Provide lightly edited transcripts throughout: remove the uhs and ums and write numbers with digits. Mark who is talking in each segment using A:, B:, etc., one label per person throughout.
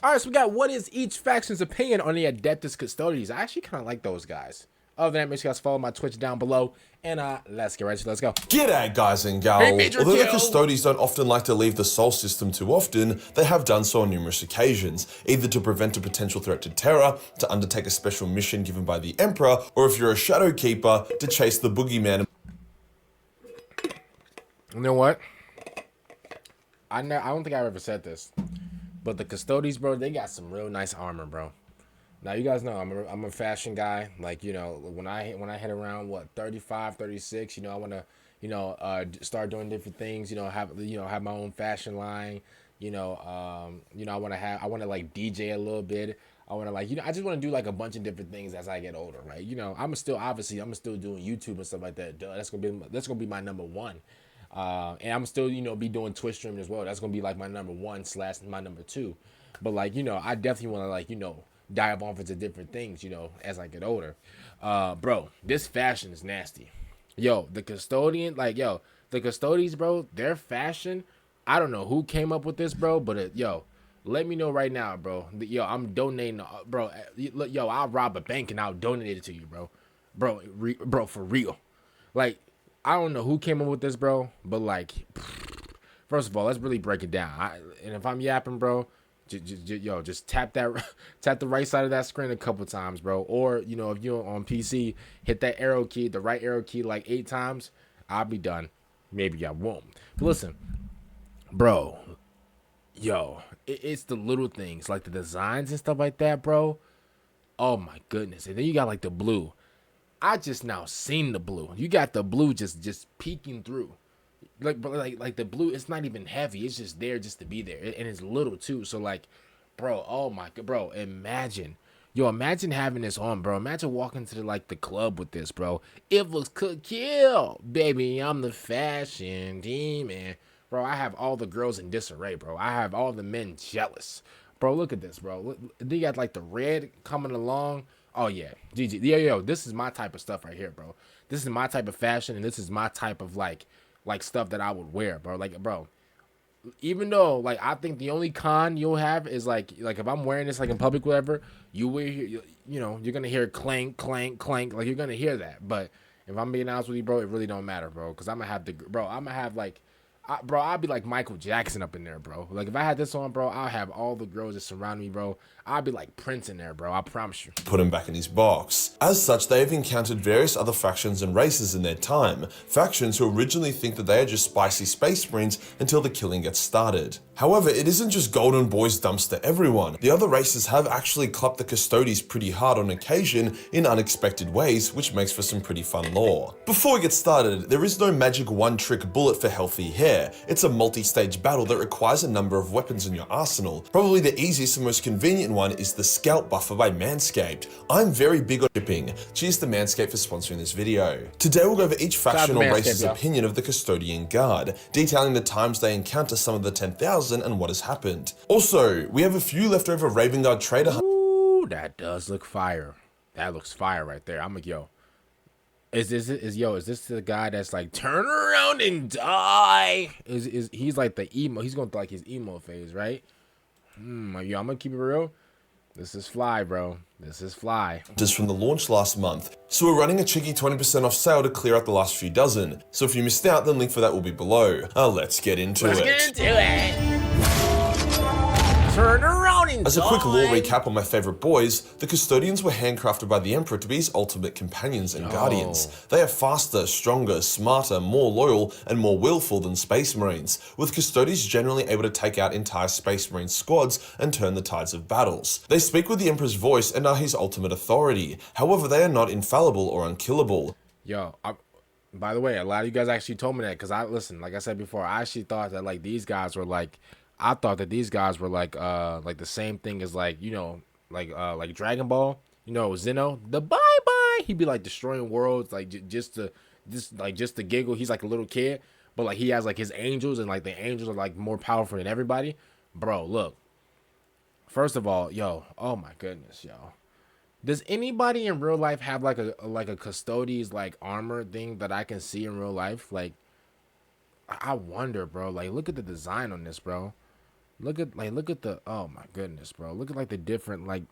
A: All right, so we got what is each faction's opinion on the Adeptus Custodes. I actually kind of like those guys. Other than that, make sure you guys follow my Twitch down below. And let's get right to it. Let's go.
B: G'day guys and
A: Hey,
B: gal.
A: Majorkill.
B: Although the Custodes don't often like to leave the Sol system too often, they have done so on numerous occasions, either to prevent a potential threat to Terra, to undertake a special mission given by the Emperor, or if you're a Shadow Keeper, to chase the Boogeyman.
A: You know what? I don't think I ever said this, but the Custodes, bro, they got some real nice armor, bro. Now you guys know I'm a fashion guy. Like, you know, when I hit around what 35, 36, you know, I want to start doing different things. You know, have my own fashion line. I want to like DJ a little bit. I want to I just want to do like a bunch of different things as I get older, right? You know, I'm still doing YouTube and stuff like that. Duh, that's gonna be my number one. And I'm still, be doing Twitch streaming as well. That's gonna be like my number one / my number two. But like, I definitely want to dive off into different things, as I get older. Bro, this fashion is nasty. The Custodes, bro, their fashion, I don't know who came up with this, bro, but let me know right now, bro. I'm donating, bro. I'll rob a bank and I'll donate it to you, bro. Bro, for real. Like, I don't know who came up with this, bro, but like, first of all, let's really break it down. And if I'm yapping, bro, just tap the right side of that screen a couple times, bro. Or, if you're on PC, hit that arrow key, the right arrow key, like 8 times. I'll be done. Maybe I won't. But listen, bro, it's the little things, like the designs and stuff like that, bro. Oh my goodness. And then you got like the blue. I just now seen the blue. You got the blue just peeking through. Like the blue, it's not even heavy. It's just there just to be there. And it's little too. So like, bro, oh my god, bro, imagine having this on, bro. Imagine walking to the club with this, bro. It looks could kill, baby. I'm the fashion demon, bro. I have all the girls in disarray, bro. I have all the men jealous, bro. Look at this, bro. They got like the red coming along. Oh yeah, GG. This is my type of stuff right here, bro. This is my type of fashion, and this is my type of like stuff that I would wear, bro. Like, bro, even though like I think the only con you'll have is like if I'm wearing this like in public, whatever, you're gonna hear clank, clank, clank, like you're gonna hear that. But if I'm being honest with you, bro, it really don't matter, bro, because I'm gonna have like. I'll be like Michael Jackson up in there, bro. Like, if I had this on, bro, I'll have all the girls that surround me, bro. I'll be like Prince in there, bro. I promise you.
B: Put him back in his box. As such, they have encountered various other factions and races in their time. Factions who originally think that they are just spicy space marines until the killing gets started. However, it isn't just Golden Boys dumps to everyone. The other races have actually clapped the Custodes pretty hard on occasion in unexpected ways, which makes for some pretty fun lore. Before we get started, there is no magic one-trick bullet for healthy hair. It's a multi-stage battle that requires a number of weapons in your arsenal. Probably the easiest and most convenient one is the Scalp Buffer by Manscaped. I'm very big on shipping. Cheers to Manscaped for sponsoring this video. Today we'll go over each faction or race's opinion of the Custodian Guard, detailing the times they encounter some of the 10,000 and what has happened. Also, we have a few leftover Raven Guard trader hunters.
A: Ooh, that does look fire. That looks fire right there. I'm like, Is this the guy that's like turn around and die? He's like the emo? He's going through like his emo phase, right? I'm gonna keep it real. This is fly, bro. This is fly.
B: Just from the launch last month, so we're running a cheeky 20% off sale to clear out the last few dozen. So if you missed out, the link for that will be below. Let's get into it.
A: Turn around and
B: As a quick lore recap on my favorite boys, the Custodians were handcrafted by the Emperor to be his ultimate companions and guardians. They are faster, stronger, smarter, more loyal, and more willful than Space Marines, with Custodes generally able to take out entire Space Marine squads and turn the tides of battles. They speak with the Emperor's voice and are his ultimate authority. However, they are not infallible or unkillable.
A: By the way, a lot of you guys actually told me that, because like I said before, I actually thought that like these guys were like, like the same thing as like Dragon Ball, Xeno, the bye, he'd be like destroying worlds, like just to giggle. He's like a little kid, but like he has like his angels, and like the angels are like more powerful than everybody. Bro, look, first of all, oh my goodness, does anybody in real life have like a Custodes like armor thing that I can see in real life? Like, I wonder, bro. Like, look at the design on this, bro. Look at the, oh my goodness, bro. Look at like the different like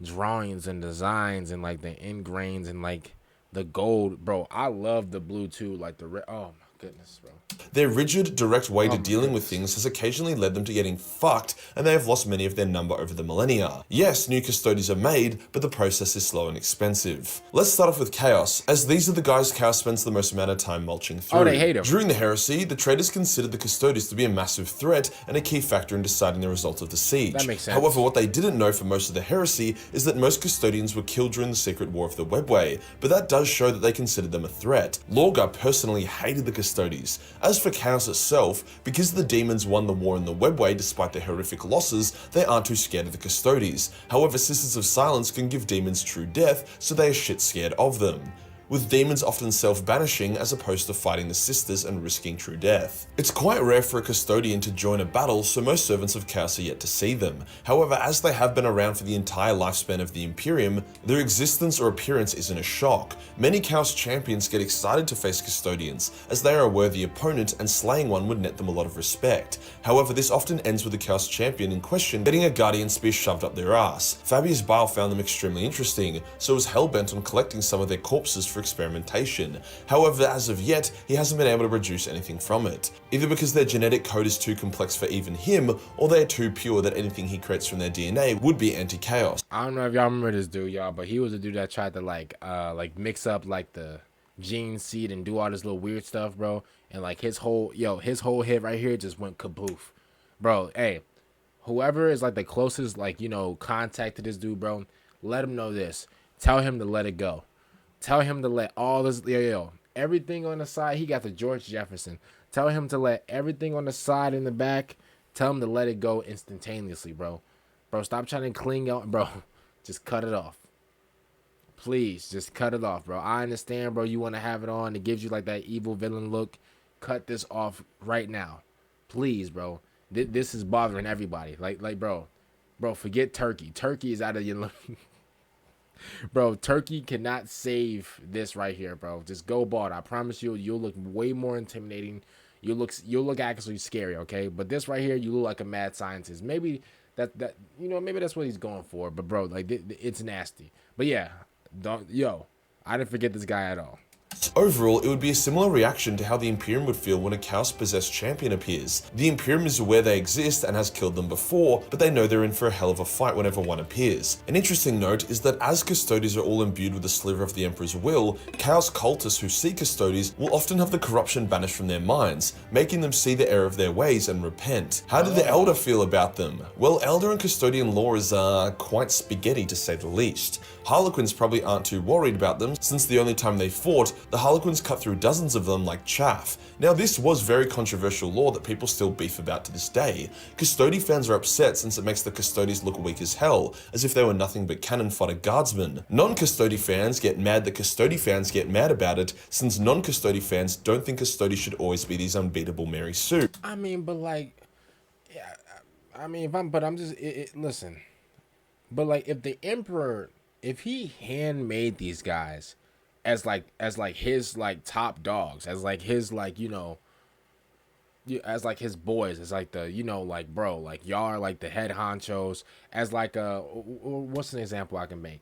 A: drawings and designs and like the ingrains and like the gold, bro. I love the blue too, like the red. Oh my goodness, bro.
B: Their rigid, direct way to
A: Oh my
B: dealing with
A: goodness.
B: things has occasionally led them to getting fucked, and they have lost many of their number over the millennia. Yes, new Custodes are made, but the process is slow and expensive. Let's start off with Chaos, as these are the guys Chaos spends the most amount of time mulching through.
A: Oh, they hate him.
B: During the Heresy, the traders considered the Custodes to be a massive threat and a key factor in deciding the result of the siege.
A: That makes sense.
B: However, what they didn't know for most of the Heresy is that most Custodians were killed during the Secret War of the Webway, but that does show that they considered them a threat. Lorgar personally hated the Custodes. As for Chaos itself, because the demons won the war in the Webway despite their horrific losses, they aren't too scared of the Custodes. However, Sisters of Silence can give demons true death, so they are shit scared of them, with demons often self-banishing as opposed to fighting the sisters and risking true death. It's quite rare for a custodian to join a battle, so most servants of Chaos are yet to see them. However, as they have been around for the entire lifespan of the Imperium, their existence or appearance isn't a shock. Many Chaos champions get excited to face custodians, as they are a worthy opponent and slaying one would net them a lot of respect. However, this often ends with the Chaos champion in question getting a Guardian Spear shoved up their ass. Fabius Bile found them extremely interesting, so was hell-bent on collecting some of their corpses for experimentation. However, as of yet, he hasn't been able to produce anything from it, either because their genetic code is too complex for even him, or they're too pure that anything he creates from their DNA would be anti-chaos.
A: I don't know if y'all remember this dude, y'all, but he was a dude that tried to like mix up like the gene seed and do all this little weird stuff, bro. And like his whole head right here just went kaboof, bro. Hey, whoever is like the closest like contact to this dude, bro, let him know this. Tell him to let it go. Tell him to let all this everything on the side. He got the George Jefferson. Tell him to let everything on the side and the back. Tell him to let it go instantaneously, bro. Bro, stop trying to cling out, bro. Just cut it off. Please, just cut it off, bro. I understand, bro. You want to have it on. It gives you like that evil villain look. Cut this off right now, please, bro. This is bothering everybody. Like, bro, forget Turkey. Turkey is out of your. Bro, Turkey cannot save this right here, bro. Just go bald. I promise you, you'll look way more intimidating. You'll look actually scary, okay? But this right here, you look like a mad scientist. Maybe maybe that's what he's going for. But bro, like it's nasty. But yeah, I didn't forget this guy at all.
B: Overall, it would be a similar reaction to how the Imperium would feel when a Chaos-possessed champion appears. The Imperium is aware they exist and has killed them before, but they know they're in for a hell of a fight whenever one appears. An interesting note is that as Custodes are all imbued with a sliver of the Emperor's will, Chaos cultists who see Custodes will often have the corruption banished from their minds, making them see the error of their ways and repent. How did the Eldar feel about them? Well, Eldar and Custodian law is quite spaghetti to say the least. Harlequins probably aren't too worried about them, since the only time they fought, the Harlequins cut through dozens of them like chaff. Now, this was very controversial lore that people still beef about to this day. Custode fans are upset since it makes the Custodes look weak as hell, as if they were nothing but cannon fodder guardsmen. Non-Custode fans get mad that Custode fans get mad about it, since non-Custode fans don't think Custode should always be these unbeatable Mary Sue.
A: I mean, but like, yeah, I mean, listen, but like, if the Emperor, if he handmade these guys as like his like top dogs, as like his like as like his boys, as like the like bro, like y'all are like the head honchos, as like what's an example I can make?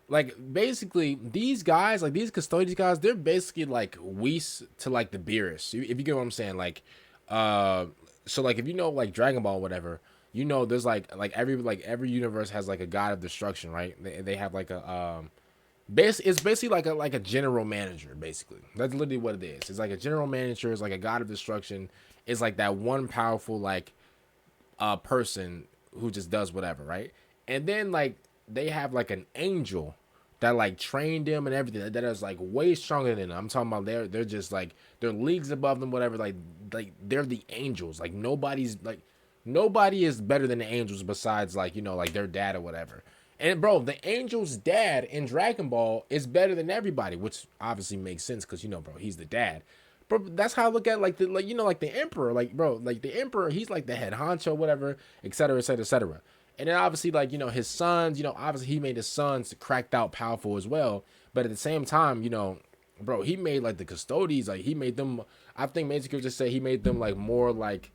A: Like basically these guys, like these Custodes guys, they're basically like Whis to like the Beerus, if you get what I'm saying. Like so like if like Dragon Ball or whatever, there's like every universe has like a god of destruction, right? They have like a it's basically like a general manager, basically. That's literally what it is. It's like a general manager, it's like a god of destruction. It's like that one powerful like person who just does whatever, right? And then like they have like an angel that like trained them and everything that is like way stronger than them. I'm talking about they're just like they're leagues above them, whatever. Like they're the angels. Like nobody is better than the angels besides like like their dad or whatever. And bro, the angel's dad in Dragon Ball is better than everybody, which obviously makes sense because bro, he's the dad. But that's how I look at like the Emperor, like bro, like the Emperor, he's like the head honcho, whatever, etc., etc., etc. And then obviously like his sons, obviously he made his sons cracked out powerful as well. But at the same time, bro, he made like the Custodes, like he made them. I think Majorkill just said he made them like more like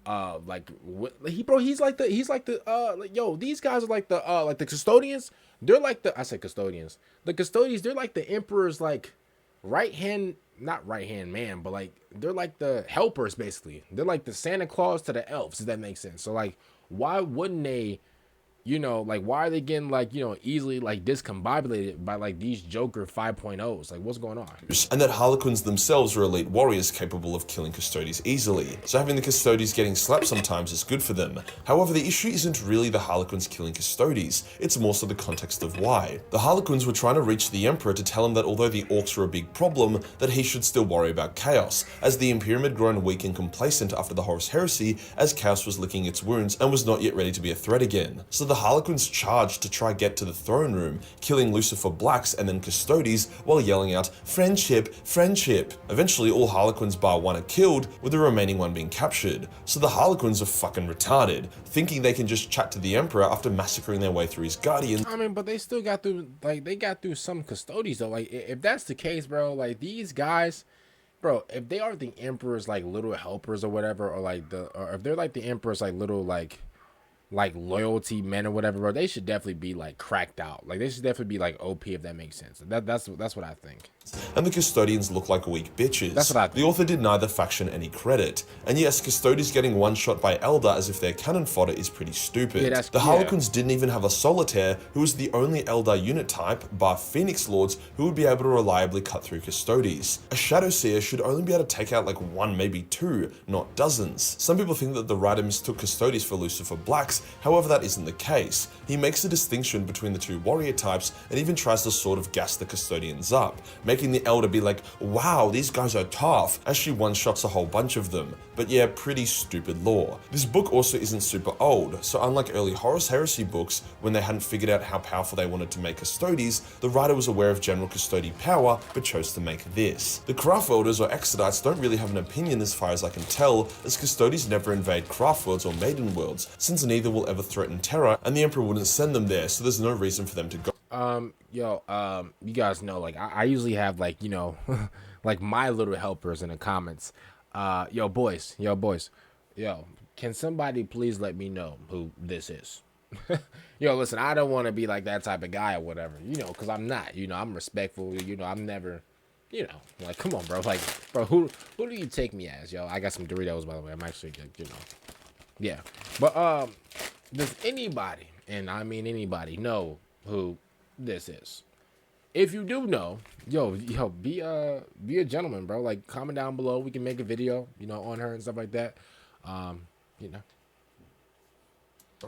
A: he's like these guys are like the custodians. They're like I said custodians. The custodians, they're like the emperor's like not right hand man, but like they're like the helpers basically. They're like the Santa Claus to the elves, if that makes sense. So like, why wouldn't they, like, why are they getting like, easily like discombobulated by like these Joker 5.0s? Like, what's going on?
B: And that Harlequins themselves are elite warriors capable of killing Custodes easily, so having the Custodes getting slapped sometimes is good for them. However, the issue isn't really the Harlequins killing Custodes, it's more so the context of why. The Harlequins were trying to reach the Emperor to tell him that although the Orcs were a big problem, that he should still worry about Chaos, as the Imperium had grown weak and complacent after the Horus Heresy, as Chaos was licking its wounds and was not yet ready to be a threat again. So the Harlequins charged to try get to the throne room, killing Lucifer Blacks and then Custodes while yelling out, "Friendship, friendship." Eventually all Harlequins bar one are killed, with the remaining one being captured. So the Harlequins are fucking retarded, thinking they can just chat to the Emperor after massacring their way through his guardians.
A: I mean, but they still got through, like, they got through some Custodes though. Like, if that's the case, bro, like these guys, bro, if they are the Emperor's like little helpers or whatever, or if they're like the Emperor's like little like loyalty men or whatever, bro, they should definitely be like cracked out. Like, they should definitely be like OP, if that makes sense. That's what I think.
B: And the Custodians look like weak bitches.
A: That's what I think.
B: The author did neither faction any credit. And yes, Custodes getting one shot by Eldar as if they're cannon fodder is pretty stupid.
A: Yeah,
B: the Harlequins didn't even have a Solitaire, who was the only Eldar unit type, bar Phoenix Lords, who would be able to reliably cut through Custodes. A Shadow Seer should only be able to take out like one, maybe two, not dozens. Some people think that the writer mistook Custodes for Lucifer Blacks, however that isn't the case. He makes a distinction between the two warrior types and even tries to sort of gas the Custodians up, making the Elder be like, "Wow, these guys are tough," as she one-shots a whole bunch of them. But yeah, pretty stupid lore. This book also isn't super old, so unlike early Horus Heresy books, when they hadn't figured out how powerful they wanted to make Custodes, the writer was aware of general Custode power, but chose to make this. The Craft Worlders or Exodites don't really have an opinion as far as I can tell, as Custodes never invade Craft Worlds or Maiden Worlds, since neither will ever threaten Terra, and the Emperor wouldn't send them there, so there's no reason for them to go.
A: You guys know, like, I usually have, like, like my little helpers in the comments. Yo, boys, can somebody please let me know who this is? Yo, listen, I don't want to be like that type of guy or whatever, because I'm not, I'm respectful, I'm never, like, come on, bro, like, bro, who do you take me as, yo? I got some Doritos, by the way. I'm actually, yeah, but, does anybody, and I mean anybody, know who this is? If you do know, yo, be a gentleman, bro. Like, comment down below. We can make a video, on her and stuff like that.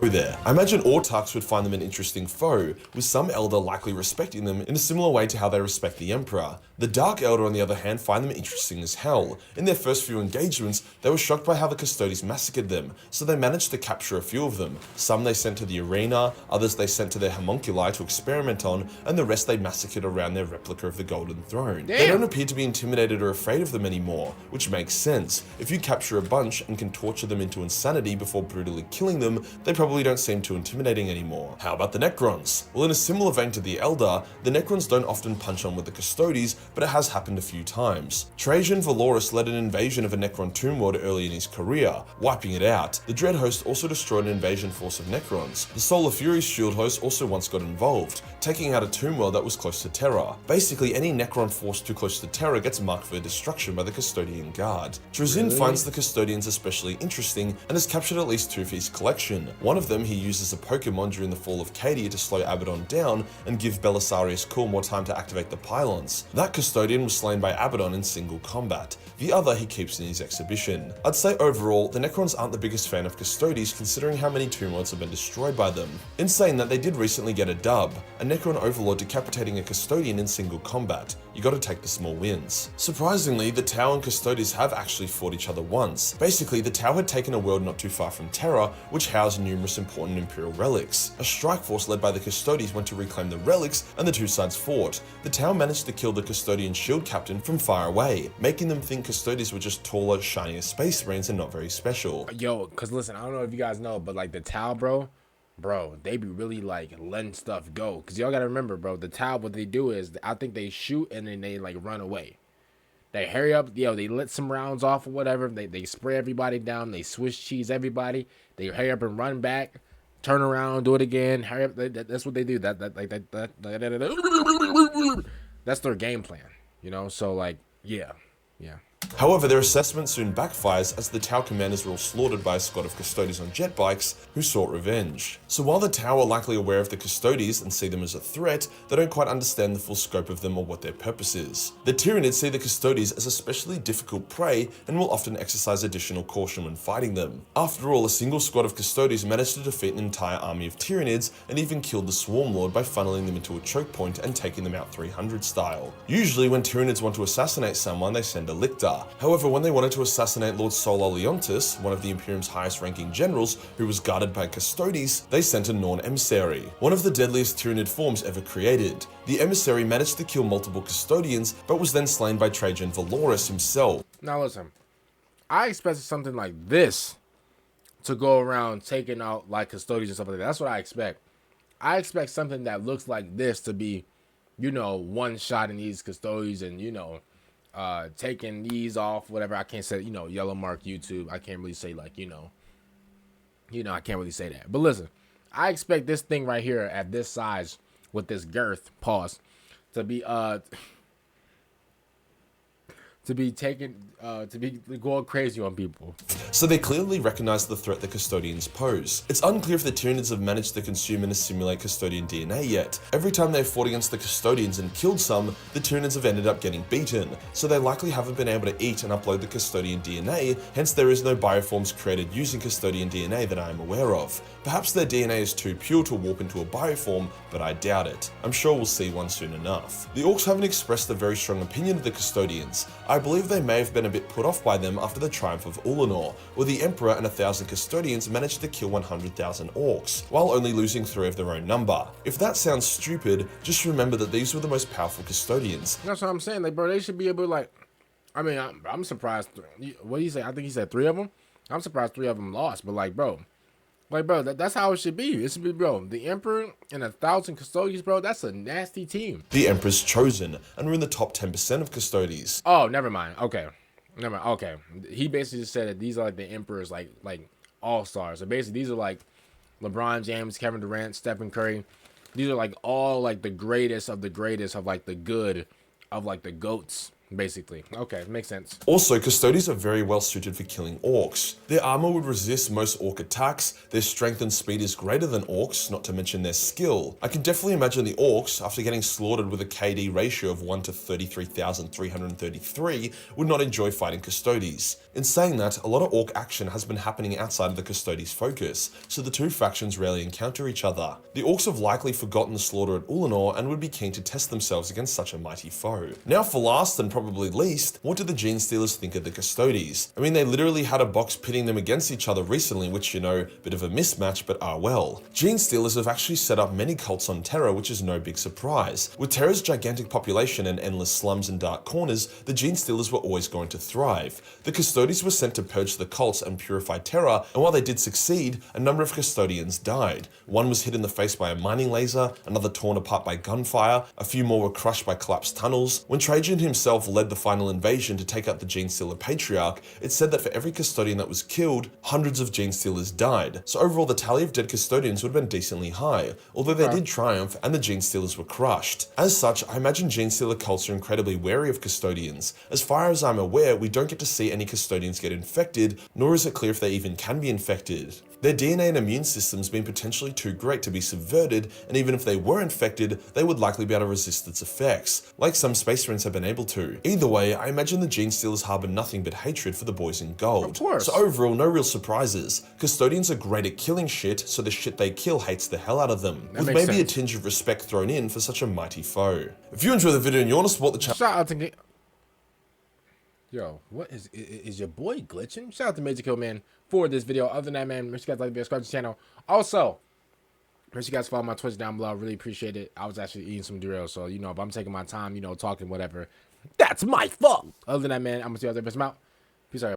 B: There. I imagine Autarchs would find them an interesting foe, with some Eldar likely respecting them in a similar way to how they respect the Emperor. The Dark Eldar, on the other hand, find them interesting as hell. In their first few engagements, they were shocked by how the Custodes massacred them, so they managed to capture a few of them. Some they sent to the arena, others they sent to their homunculi to experiment on, and the rest they massacred around their replica of the Golden Throne. Damn. They don't appear to be intimidated or afraid of them anymore, which makes sense. If you capture a bunch and can torture them into insanity before brutally killing them, they probably don't seem too intimidating anymore. How about the Necrons? Well, in a similar vein to the Eldar, the Necrons don't often punch on with the Custodes, but it has happened a few times. Trajan Valoris led an invasion of a Necron tomb world early in his career, wiping it out. The Dread Host also destroyed an invasion force of Necrons. The Solar Fury's shield host also once got involved, taking out a tomb world that was close to Terra. Basically, any Necron force too close to Terra gets marked for destruction by the Custodian Guard. Trazyn finds the Custodians especially interesting and has captured at least two for his collection. One of them he uses a Pokemon during the fall of Cadia to slow Abaddon down and give Belisarius Cawl more time to activate the pylons. That Custodian was slain by Abaddon in single combat. The other he keeps in his exhibition. I'd say overall, the Necrons aren't the biggest fan of Custodes considering how many tomb worlds have been destroyed by them. In saying that, they did recently get a dub, a Necron Overlord decapitating a Custodian in single combat. You gotta take the small wins. Surprisingly, the Tau and Custodes have actually fought each other once. Basically, the Tau had taken a world not too far from Terra, which housed numerous important Imperial relics. A strike force led by the Custodes went to reclaim the relics, and the two sides fought. The Tau managed to kill the Custodian shield captain from far away, making them think Custodes were just taller, shinier space marines and not very special.
A: Yo, cause listen, I don't know if you guys know, but like the Tau, bro, they be really like letting stuff go. Cause y'all gotta remember, bro, the Tau, what they do is, I think they shoot and then they like run away. They hurry up, they let some rounds off or whatever. They spray everybody down. They Swiss cheese everybody. They hurry up and run back, turn around, do it again. Hurry up. That's what they do. That's their game plan, So like, yeah.
B: However, their assessment soon backfires as the Tau commanders were all slaughtered by a squad of Custodes on jet bikes who sought revenge. So while the Tau are likely aware of the Custodes and see them as a threat, they don't quite understand the full scope of them or what their purpose is. The Tyranids see the Custodes as especially difficult prey and will often exercise additional caution when fighting them. After all, a single squad of Custodes managed to defeat an entire army of Tyranids and even killed the Swarm Lord by funneling them into a choke point and taking them out 300 style. Usually when Tyranids want to assassinate someone, they send a lictor. However, when they wanted to assassinate Lord Solar Leontis, one of the Imperium's highest ranking generals who was guarded by Custodes, they sent a Norn emissary, one of the deadliest Tyranid forms ever created. The emissary managed to kill multiple Custodians, but was then slain by Trajan Valoris himself.
A: Now listen, I expected something like this to go around taking out like Custodians and stuff like that. That's what I expect. I expect something that looks like this to be, one shot in these Custodians and, taking these off, whatever. I can't say, yellow mark YouTube. I can't really say like, I can't really say that. But listen, I expect this thing right here at this size with this girth, pause, to be going crazy on people.
B: So they clearly recognize the threat the Custodians pose. It's unclear if the Tyranids have managed to consume and assimilate Custodian DNA yet. Every time they've fought against the Custodians and killed some, the Tyranids have ended up getting beaten, so they likely haven't been able to eat and upload the Custodian DNA, hence there is no bioforms created using Custodian DNA that I am aware of. Perhaps their DNA is too pure to warp into a bioform, but I doubt it. I'm sure we'll see one soon enough. The Orcs haven't expressed a very strong opinion of the Custodians. I believe they may have been a bit put off by them after the triumph of Ulanor, where the Emperor and 1,000 Custodians managed to kill 100,000 Orcs, while only losing 3 of their own number. If that sounds stupid, just remember that these were the most powerful Custodians.
A: That's what I'm saying, like, bro, they should be able to, I'm surprised. What do you say? I think he said 3 of them? I'm surprised 3 of them lost, but bro, that's how it should be. It should be, bro, the Emperor and 1,000 Custodians, bro, that's a nasty team.
B: The Emperor's chosen, and we're in the top 10% of Custodes.
A: Oh, never mind. Okay. He basically just said that these are like the Emperor's like all-stars. So basically these are like LeBron James, Kevin Durant, Stephen Curry. These are like all like the greatest of like the good of like the GOATs. Basically. Okay, makes sense.
B: Also, Custodes are very well suited for killing Orcs. Their armor would resist most Orc attacks, their strength and speed is greater than Orcs, not to mention their skill. I can definitely imagine the Orcs, after getting slaughtered with a KD ratio of 1 to 33,333, would not enjoy fighting Custodes. In saying that, a lot of Orc action has been happening outside of the Custodes focus, so the two factions rarely encounter each other. The Orcs have likely forgotten the slaughter at Ulanor and would be keen to test themselves against such a mighty foe. Now for last and probably least, what do the Genestealers think of the Custodes? I mean, they literally had a box pitting them against each other recently, which, bit of a mismatch, but well. Genestealers have actually set up many cults on Terra, which is no big surprise. With Terra's gigantic population and endless slums and dark corners, the Genestealers were always going to thrive. The Custodes were sent to purge the cults and purify Terra, and while they did succeed, a number of Custodians died. One was hit in the face by a mining laser, another torn apart by gunfire, a few more were crushed by collapsed tunnels. When Trajan himself led the final invasion to take out the Genestealer Patriarch, it said that for every Custodian that was killed, hundreds of Genestealers died. So overall, the tally of dead Custodians would have been decently high, although they did triumph and the Genestealers were crushed. As such, I imagine Genestealer cults are incredibly wary of Custodians. As far as I'm aware, we don't get to see any Custodians get infected, nor is it clear if they even can be infected. Their DNA and immune systems being potentially too great to be subverted, and even if they were infected, they would likely be able to resist its effects, like some Space Marines have been able to. Either way, I imagine the Genestealers harbour nothing but hatred for the boys in gold.
A: Of course.
B: So overall, no real surprises. Custodians are great at killing shit, so the shit they kill hates the hell out of them, with maybe a tinge of respect thrown in for such a mighty foe. If you enjoy the video and you want to support the channel,
A: shout out to Yo, what is your boy glitching? Shout out to Majorkill, man, for this video. Other than that, man, make sure you guys like the video, subscribe to the channel. Also, make sure you guys follow my Twitch down below. I really appreciate it. I was actually eating some derail, so if I'm taking my time, talking whatever, that's my fault. Other than that, man, I'm gonna see you guys later. Peace out.